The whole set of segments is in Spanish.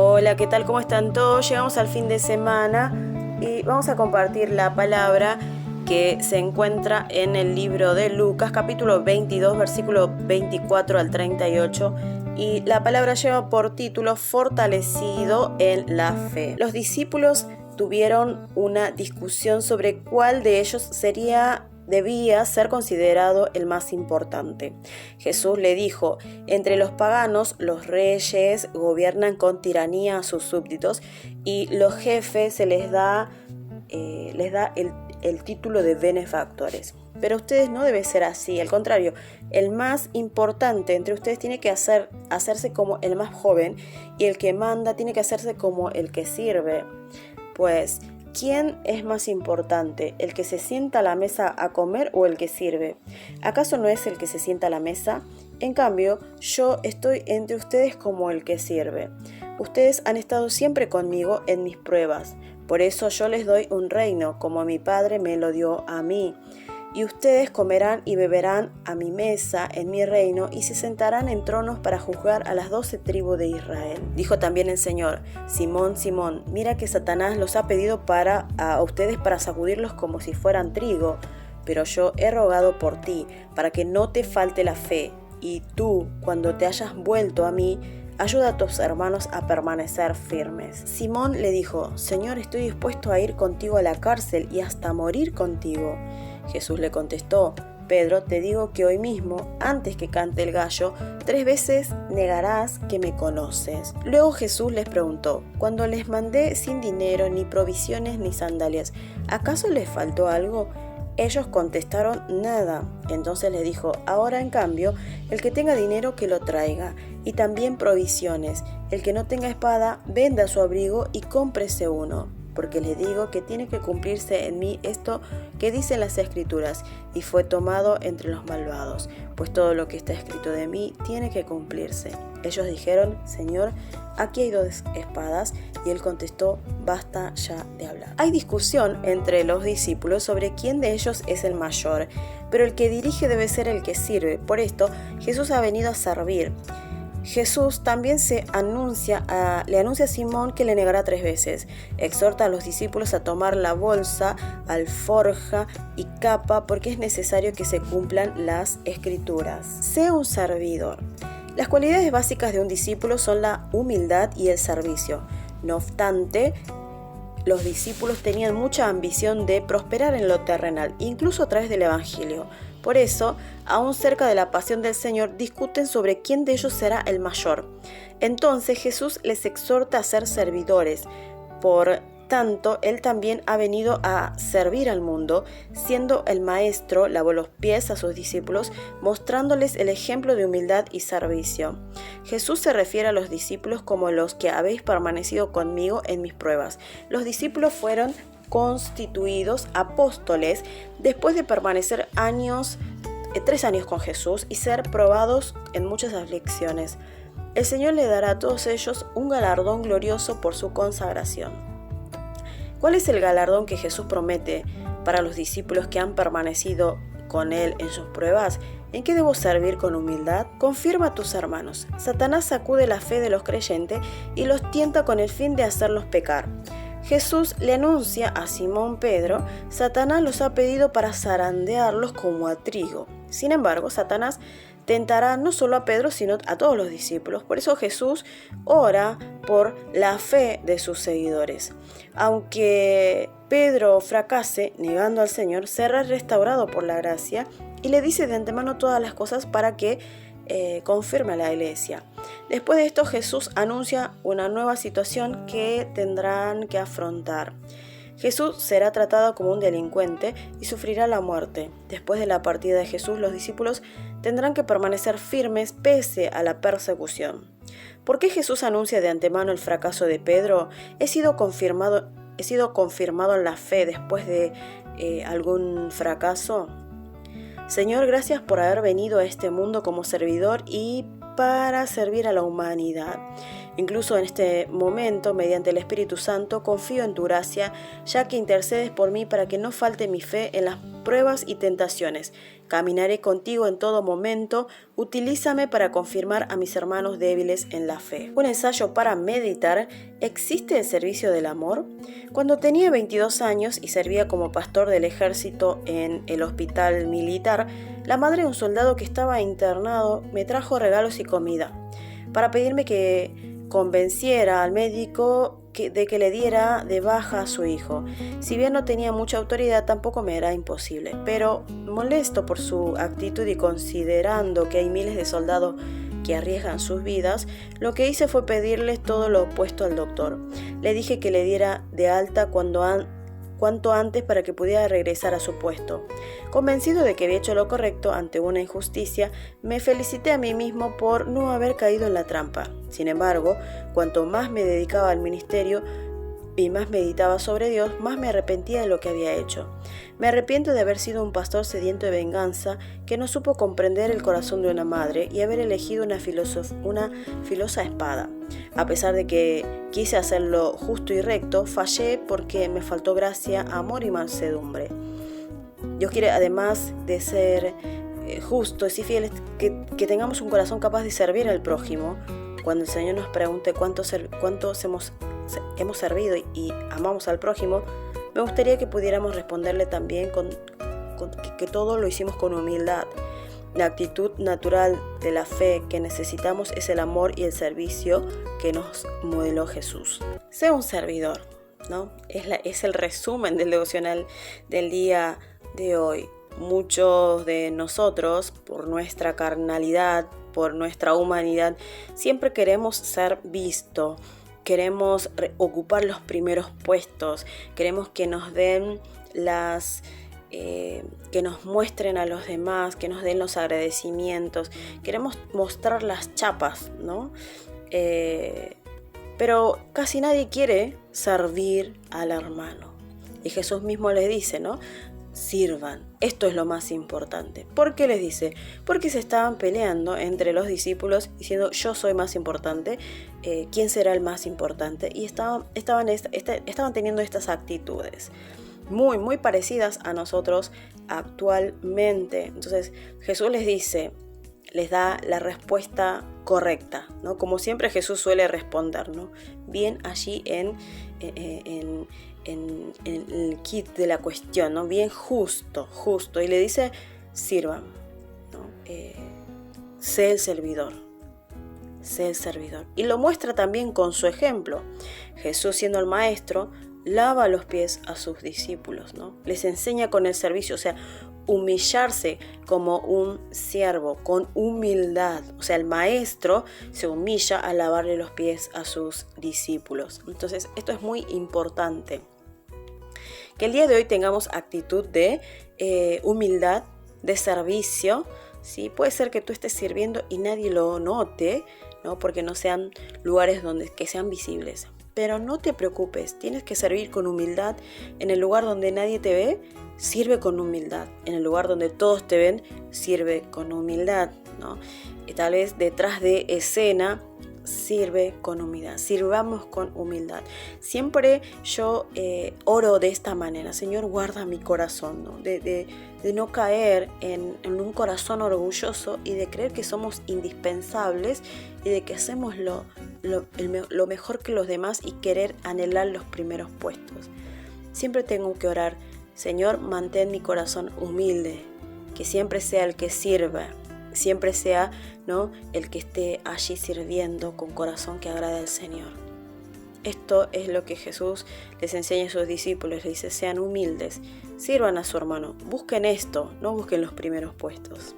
Hola, ¿qué tal? ¿Cómo están todos? Llegamos al fin de semana y vamos a compartir la palabra que se encuentra en el libro de Lucas, capítulo 22, versículo 24 al 38, y la palabra lleva por título Fortalecido en la fe. Los discípulos tuvieron una discusión sobre cuál de ellos debía ser considerado el más importante. Jesús le dijo: entre los paganos, los reyes gobiernan con tiranía a sus súbditos y los jefes se les da el título de benefactores. Pero ustedes no debe ser así, al contrario, el más importante entre ustedes tiene que hacerse como el más joven, y el que manda tiene que hacerse como el que sirve. Pues, ¿quién es más importante, el que se sienta a la mesa a comer o el que sirve? ¿Acaso no es el que se sienta a la mesa? En cambio, yo estoy entre ustedes como el que sirve. Ustedes han estado siempre conmigo en mis pruebas. Por eso yo les doy un reino, como mi Padre me lo dio a mí. Y ustedes comerán y beberán a mi mesa en mi reino y se sentarán en tronos para juzgar a las 12 tribus de Israel. Dijo también el Señor: Simón, Simón, mira que Satanás los ha pedido a ustedes para sacudirlos como si fueran trigo. Pero yo he rogado por ti, para que no te falte la fe. Y tú, cuando te hayas vuelto a mí, ayuda a tus hermanos a permanecer firmes. Simón le dijo: Señor, estoy dispuesto a ir contigo a la cárcel y hasta morir contigo. Jesús le contestó: Pedro, te digo que hoy mismo, antes que cante el gallo, 3 veces negarás que me conoces. Luego Jesús les preguntó: cuando les mandé sin dinero, ni provisiones, ni sandalias, ¿acaso les faltó algo? Ellos contestaron: nada. Entonces le dijo: ahora en cambio, el que tenga dinero que lo traiga, y también provisiones. El que no tenga espada, venda su abrigo y cómprese uno. Porque les digo que tiene que cumplirse en mí esto que dicen las Escrituras: y fue tomado entre los malvados. Pues todo lo que está escrito de mí tiene que cumplirse. Ellos dijeron: Señor, aquí hay 2 espadas. Y él contestó: basta ya de hablar. Hay discusión entre los discípulos sobre quién de ellos es el mayor, pero el que dirige debe ser el que sirve. Por esto, Jesús ha venido a servir. Jesús también le anuncia a Simón que le negará 3 veces. Exhorta a los discípulos a tomar la bolsa, alforja y capa, porque es necesario que se cumplan las Escrituras. Sé un servidor. Las cualidades básicas de un discípulo son la humildad y el servicio. No obstante, los discípulos tenían mucha ambición de prosperar en lo terrenal, incluso a través del Evangelio. Por eso, aún cerca de la pasión del Señor, discuten sobre quién de ellos será el mayor. Entonces Jesús les exhorta a ser servidores. Por tanto, Él también ha venido a servir al mundo, siendo el Maestro. Lavó los pies a sus discípulos, mostrándoles el ejemplo de humildad y servicio. Jesús se refiere a los discípulos como los que habéis permanecido conmigo en mis pruebas. Los discípulos fueron constituidos apóstoles después de permanecer 3 años con Jesús y ser probados en muchas aflicciones. El Señor le dará a todos ellos un galardón glorioso por su consagración. ¿Cuál es el galardón que Jesús promete para los discípulos que han permanecido con Él en sus pruebas? ¿En qué debo servir con humildad? Confirma a tus hermanos. Satanás sacude la fe de los creyentes y los tienta con el fin de hacerlos pecar. Jesús le anuncia a Simón Pedro: Satanás los ha pedido para zarandearlos como a trigo. Sin embargo, Satanás tentará no solo a Pedro, sino a todos los discípulos. Por eso Jesús ora por la fe de sus seguidores. Aunque Pedro fracase negando al Señor, será restaurado por la gracia, y le dice de antemano todas las cosas para que confirme a la iglesia. Después de esto, Jesús anuncia una nueva situación que tendrán que afrontar. Jesús será tratado como un delincuente y sufrirá la muerte. Después de la partida de Jesús, los discípulos tendrán que permanecer firmes pese a la persecución. ¿Por qué Jesús anuncia de antemano el fracaso de Pedro? He sido confirmado en la fe después de algún fracaso. Señor, gracias por haber venido a este mundo como servidor y para servir a la humanidad. Incluso en este momento, mediante el Espíritu Santo, confío en tu gracia, ya que intercedes por mí para que no falte mi fe en las pruebas y tentaciones. Caminaré contigo en todo momento. Utilízame para confirmar a mis hermanos débiles en la fe. Un ensayo para meditar. ¿Existe el servicio del amor? Cuando tenía 22 años y servía como pastor del ejército en el hospital militar, la madre de un soldado que estaba internado me trajo regalos y comida para pedirme que convenciera al médico de que le diera de baja a su hijo. Si bien no tenía mucha autoridad, tampoco me era imposible, pero molesto por su actitud y considerando que hay miles de soldados que arriesgan sus vidas, lo que hice fue pedirles todo lo opuesto al doctor. Le dije que le diera de alta cuanto antes para que pudiera regresar a su puesto. Convencido de que había hecho lo correcto ante una injusticia, me felicité a mí mismo por no haber caído en la trampa. Sin embargo, cuanto más me dedicaba al ministerio y más meditaba sobre Dios, más me arrepentía de lo que había hecho. Me arrepiento de haber sido un pastor sediento de venganza que no supo comprender el corazón de una madre y haber elegido una filosa espada. A pesar de que quise hacerlo justo y recto, fallé porque me faltó gracia, amor y mansedumbre. Dios quiere, además de ser justos y fieles, que tengamos un corazón capaz de servir al prójimo. Cuando el Señor nos pregunte cuántos hemos servido y amamos al prójimo, me gustaría que pudiéramos responderle también que todo lo hicimos con humildad. La actitud natural de la fe que necesitamos es el amor y el servicio que nos modeló Jesús. Sé un servidor, ¿no? Es el resumen del devocional del día de hoy. Muchos de nosotros, por nuestra carnalidad, por nuestra humanidad, siempre queremos ser vistos. Queremos ocupar los primeros puestos, queremos que nos den que nos muestren a los demás, que nos den los agradecimientos, queremos mostrar las chapas, ¿no? Pero casi nadie quiere servir al hermano. Y Jesús mismo les dice, ¿no? Sirvan. Esto es lo más importante. ¿Por qué les dice? Porque se estaban peleando entre los discípulos diciendo yo soy más importante, ¿quién será el más importante? Y estaban teniendo estas actitudes muy, muy parecidas a nosotros actualmente. Entonces Jesús les da la respuesta correcta, ¿no? Como siempre Jesús suele responder, ¿no? Bien allí en el kit de la cuestión, ¿no? Bien justo, y le dice, sirvan, ¿no? Sé el servidor, y lo muestra también con su ejemplo. Jesús, siendo el maestro, lava los pies a sus discípulos, ¿no? Les enseña con el servicio, o sea, humillarse como un siervo, con humildad. O sea, el maestro se humilla al lavarle los pies a sus discípulos. Entonces, esto es muy importante. Que el día de hoy tengamos actitud de humildad, de servicio, ¿sí? Puede ser que tú estés sirviendo y nadie lo note, ¿no? Porque no sean lugares que sean visibles. Pero no te preocupes, tienes que servir con humildad. En el lugar donde nadie te ve, sirve con humildad. En el lugar donde todos te ven, sirve con humildad, ¿no? Y tal vez detrás de escena, sirve con humildad. Sirvamos con humildad. Siempre yo oro de esta manera. Señor, guarda mi corazón, ¿no? De no caer en un corazón orgulloso y de creer que somos indispensables y de que hacemos lo mejor que los demás y querer anhelar los primeros puestos. Siempre tengo que orar, Señor, mantén mi corazón humilde, que siempre sea el que sirva, siempre sea, ¿no?, el que esté allí sirviendo con corazón que agrade al Señor. Esto es lo que Jesús les enseña a sus discípulos, les dice, sean humildes, sirvan a su hermano, busquen esto, no busquen los primeros puestos.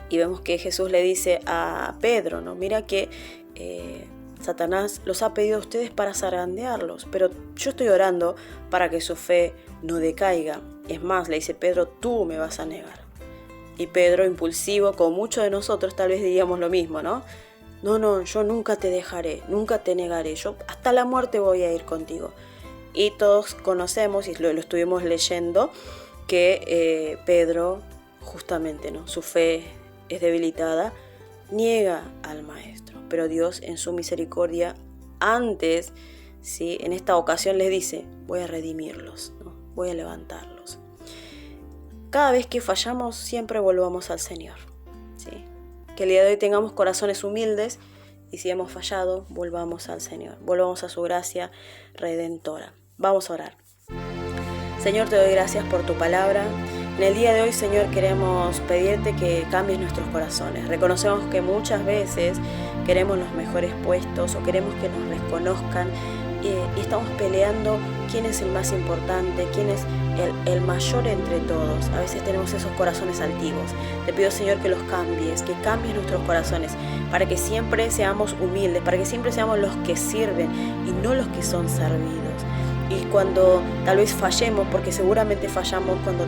Y vemos que Jesús le dice a Pedro, ¿no? Mira que Satanás los ha pedido a ustedes para zarandearlos, pero yo estoy orando para que su fe no decaiga. Es más, le dice Pedro, tú me vas a negar. Y Pedro, impulsivo, como muchos de nosotros, tal vez diríamos lo mismo, ¿no? No, yo nunca te dejaré, nunca te negaré, yo hasta la muerte voy a ir contigo. Y todos conocemos, y lo estuvimos leyendo, que Pedro, justamente, ¿no?, su fe es debilitada, niega al maestro. Pero Dios, en su misericordia, antes, ¿sí?, en esta ocasión les dice, voy a redimirlos, ¿no?, voy a levantarlos. cada vez que fallamos siempre volvamos al Señor, ¿sí? Que el día de hoy tengamos corazones humildes y si hemos fallado, volvamos al Señor, volvamos a su gracia redentora. Vamos a orar. Señor, te doy gracias por tu palabra. En el día de hoy, Señor, queremos pedirte que cambies nuestros corazones. Reconocemos que muchas veces queremos los mejores puestos o queremos que nos reconozcan y estamos peleando quién es el más importante, quién es el mayor entre todos. A veces tenemos esos corazones altivos. Te pido, Señor, que los cambies, que cambies nuestros corazones para que siempre seamos humildes, para que siempre seamos los que sirven y no los que son servidos. Y cuando tal vez fallemos, porque seguramente fallamos cuando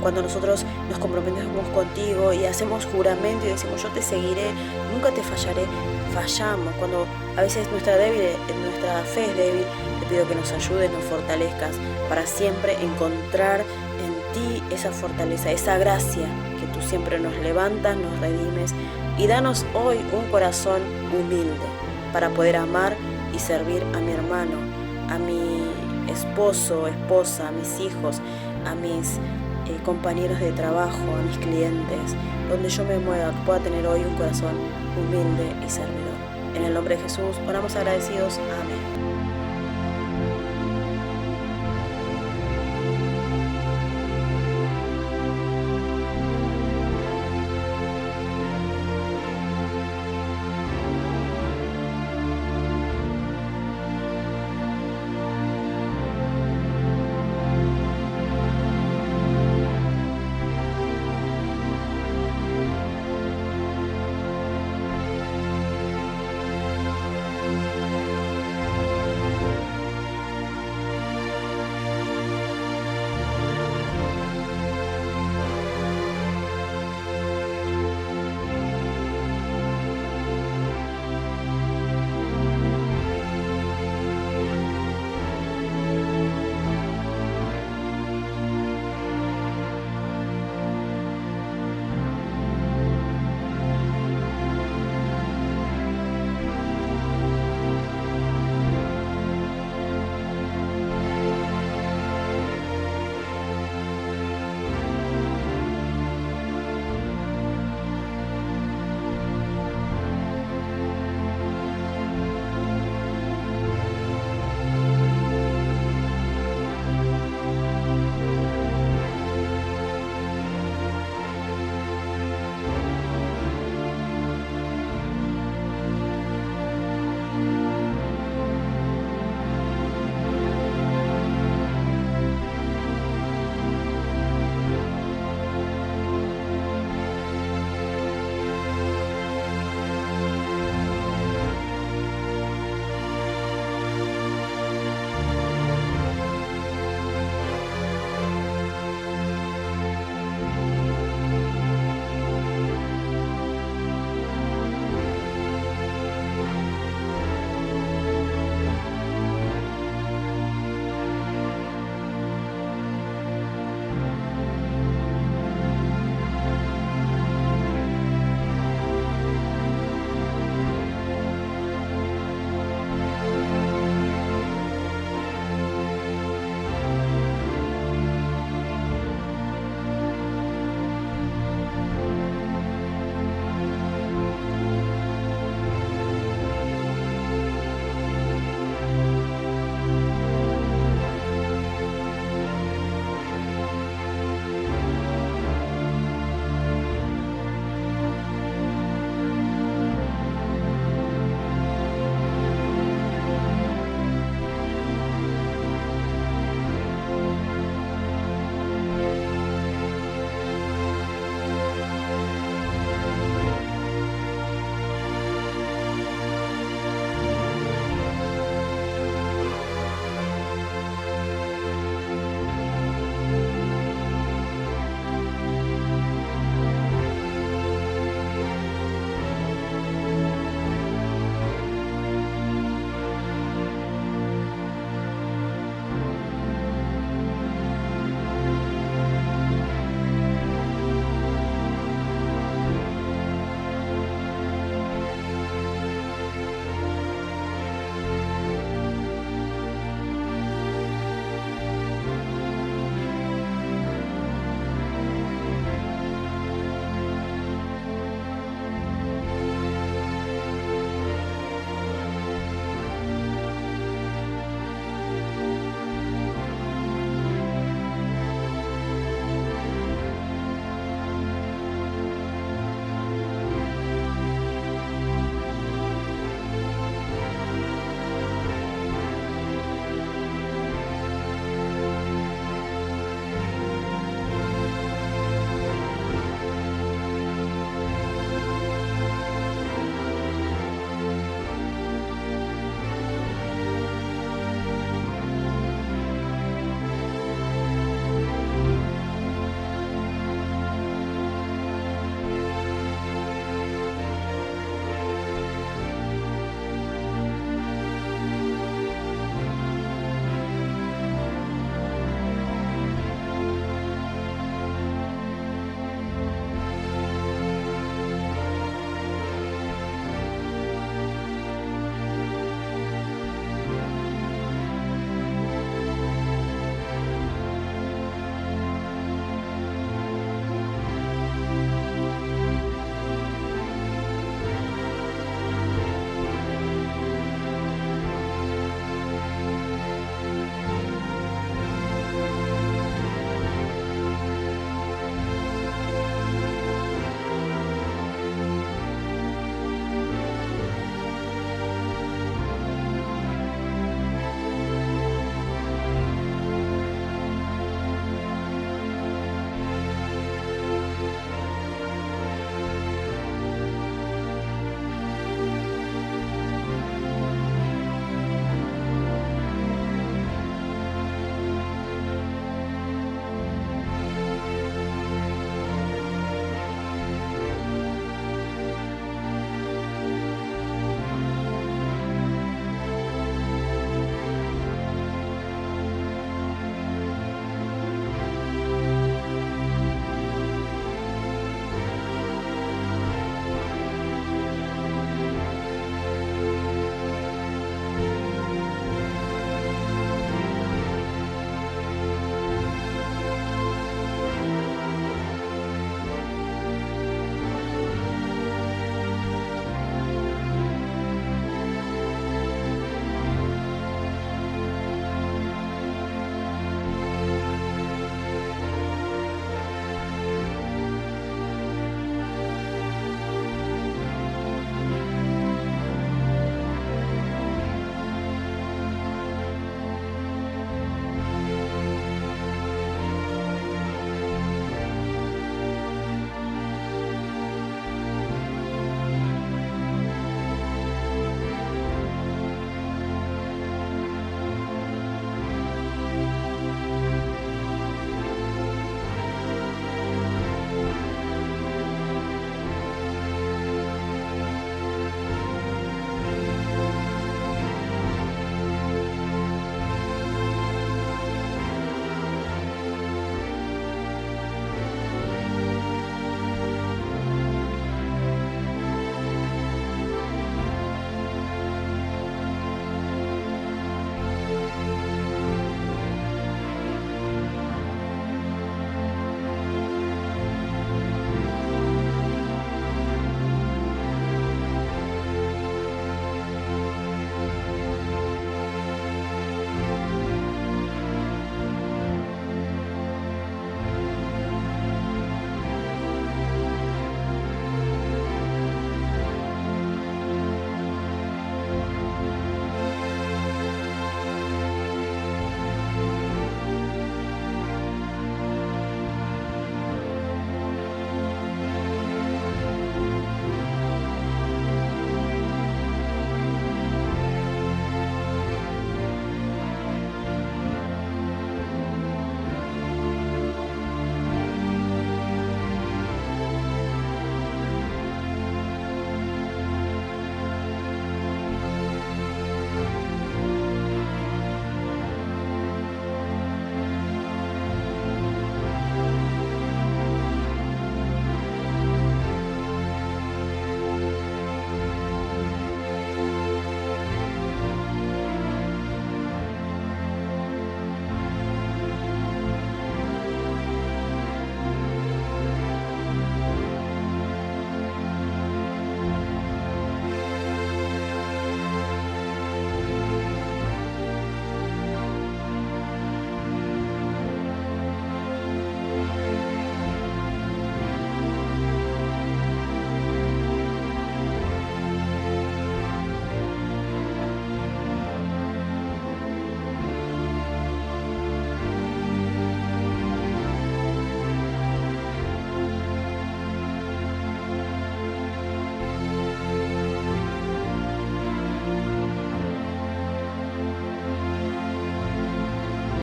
cuando nosotros nos comprometemos contigo y hacemos juramento y decimos yo te seguiré, nunca te fallaré, fallamos. Cuando a veces nuestra fe es débil, te pido que nos ayudes, nos fortalezcas para siempre encontrar en ti esa fortaleza, esa gracia que tú siempre nos levantas, nos redimes y danos hoy un corazón humilde para poder amar y servir a mi hermano, a mi esposo, esposa, a mis hijos, a mis compañeros de trabajo, a mis clientes, donde yo me mueva, que pueda tener hoy un corazón humilde y servidor. En el nombre de Jesús, oramos agradecidos. Amén.